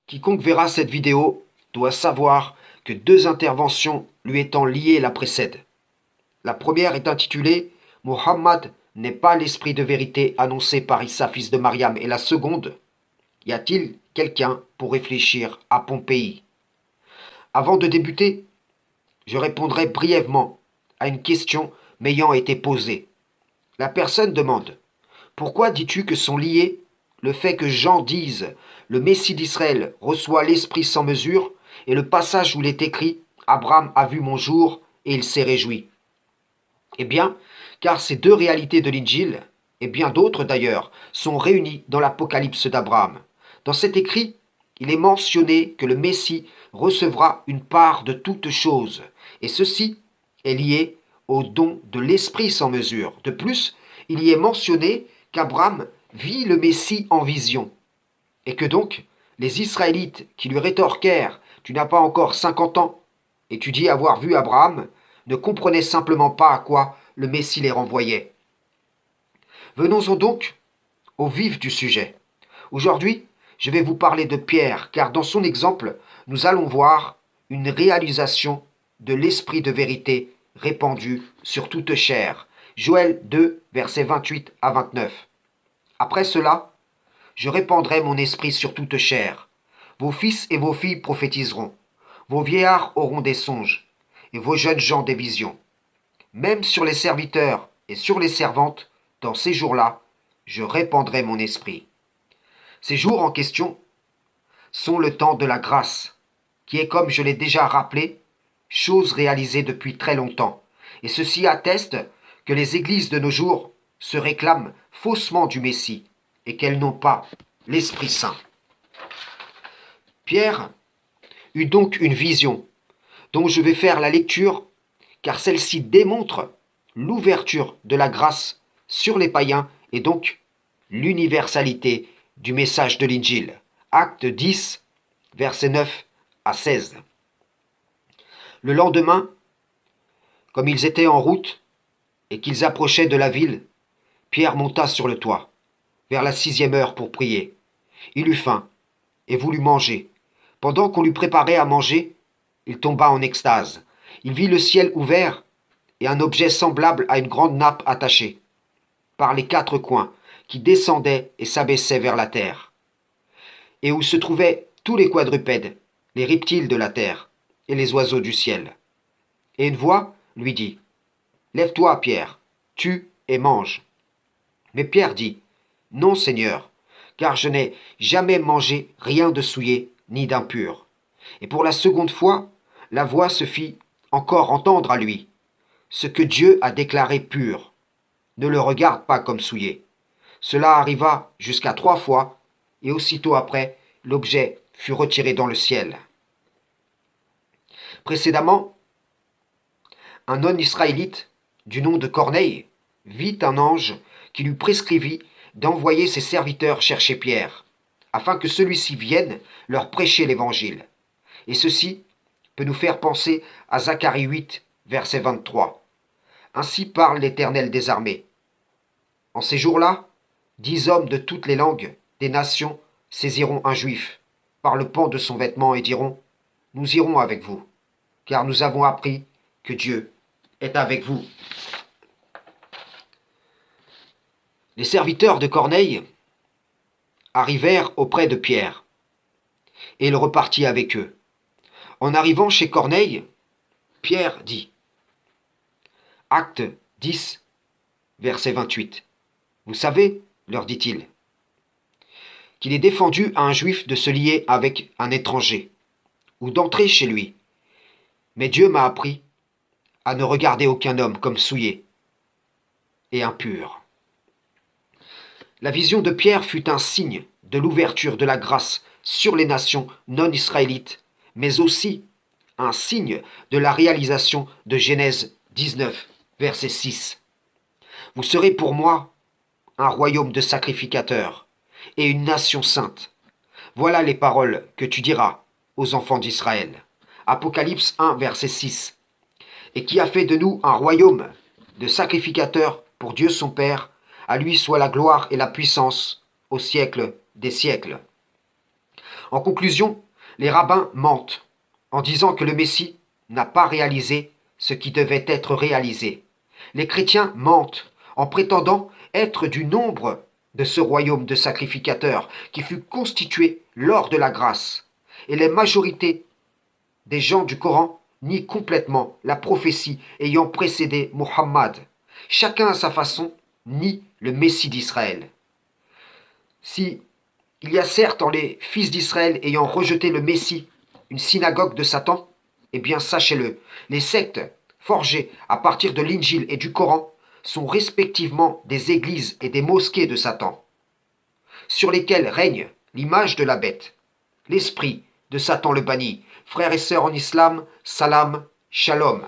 Quiconque verra cette vidéo doit savoir que deux interventions lui étant liées la précèdent. La première est intitulée « Muhammad n'est pas l'esprit de vérité annoncé par Issa fils de Mariam » et la seconde « Y a-t-il quelqu'un pour réfléchir à Pompéi ?» Avant de débuter, je répondrai brièvement à une question m'ayant été posée. La personne demande « Pourquoi dis-tu que sont liés le fait que Jean dise « Le Messie d'Israël reçoit l'Esprit sans mesure » et le passage où il est écrit « Abraham a vu mon jour et il s'est réjoui ». Eh bien, car ces deux réalités de l'Injil, et bien d'autres d'ailleurs, sont réunies dans l'Apocalypse d'Abraham. Dans cet écrit, il est mentionné que le Messie recevra une part de toutes choses, et ceci est lié au don de l'Esprit sans mesure. De plus, il y est mentionné qu'Abraham vit le Messie en vision, et que donc les Israélites qui lui rétorquèrent « Tu n'as pas encore 50 ans, et tu dis avoir vu Abraham », ne comprenaient simplement pas à quoi le Messie les renvoyait. Venons-en donc au vif du sujet. Aujourd'hui, je vais vous parler de Pierre, car dans son exemple, nous allons voir une réalisation de l'esprit de vérité répandu sur toute chair. Joël 2, versets 28 à 29. Après cela, je répandrai mon esprit sur toute chair. Vos fils et vos filles prophétiseront. Vos vieillards auront des songes, et vos jeunes gens des visions. Même sur les serviteurs et sur les servantes, dans ces jours-là, je répandrai mon esprit. Ces jours en question sont le temps de la grâce, qui est, comme je l'ai déjà rappelé, chose réalisée depuis très longtemps. Et ceci atteste que les églises de nos jours se réclament faussement du Messie et qu'elles n'ont pas l'Esprit Saint. Pierre eut donc une vision dont je vais faire la lecture car celle-ci démontre l'ouverture de la grâce sur les païens et donc l'universalité du message de l'Injil. Acte 10, versets 9 à 16. Le lendemain, comme ils étaient en route et qu'ils approchaient de la ville, Pierre monta sur le toit, vers la 6e heure pour prier. Il eut faim et voulut manger. Pendant qu'on lui préparait à manger, il tomba en extase. Il vit le ciel ouvert et un objet semblable à une grande nappe attachée par les 4 coins qui descendait et s'abaissait vers la terre, et où se trouvaient tous les quadrupèdes, les reptiles de la terre et les oiseaux du ciel. Et une voix lui dit « Lève-toi, Pierre, tue et mange. » Mais Pierre dit « Non, Seigneur, car je n'ai jamais mangé rien de souillé ni d'impur. » Et pour la seconde fois, la voix se fit encore entendre à lui. « Ce que Dieu a déclaré pur, ne le regarde pas comme souillé. » Cela arriva jusqu'à 3 fois, et aussitôt après, l'objet fut retiré dans le ciel. Précédemment, un non-israélite du nom de Corneille vit un ange qui lui prescrivit d'envoyer ses serviteurs chercher Pierre, afin que celui-ci vienne leur prêcher l'Évangile. Et ceci peut nous faire penser à Zacharie 8, verset 23. Ainsi parle l'Éternel des armées. En ces jours-là, 10 hommes de toutes les langues des nations saisiront un juif par le pan de son vêtement et diront « Nous irons avec vous, car nous avons appris que Dieu est avec vous. » Les serviteurs de Corneille arrivèrent auprès de Pierre, et il repartit avec eux. En arrivant chez Corneille, Pierre dit « Acte 10, verset 28. Vous savez, leur dit-il, qu'il est défendu à un juif de se lier avec un étranger, ou d'entrer chez lui. Mais Dieu m'a appris à ne regarder aucun homme comme souillé et impur. » La vision de Pierre fut un signe de l'ouverture de la grâce sur les nations non israélites, mais aussi un signe de la réalisation de Genèse 19, verset 6. « Vous serez pour moi un royaume de sacrificateurs et une nation sainte. Voilà les paroles que tu diras aux enfants d'Israël. » Apocalypse 1, verset 6. Et qui a fait de nous un royaume de sacrificateurs pour Dieu son Père, à lui soit la gloire et la puissance au siècle des siècles. En conclusion, les rabbins mentent en disant que le Messie n'a pas réalisé ce qui devait être réalisé. Les chrétiens mentent en prétendant être du nombre de ce royaume de sacrificateurs qui fut constitué lors de la grâce. Et les majorités des gens du Coran nient complètement la prophétie ayant précédé Muhammad. Chacun à sa façon nie le Messie d'Israël. Si il y a certes en les fils d'Israël ayant rejeté le Messie une synagogue de Satan, eh bien sachez-le, les sectes forgées à partir de l'Injil et du Coran sont respectivement des églises et des mosquées de Satan, sur lesquelles règne l'image de la bête, l'esprit de Satan le banni. Frères et sœurs en islam, salam, shalom.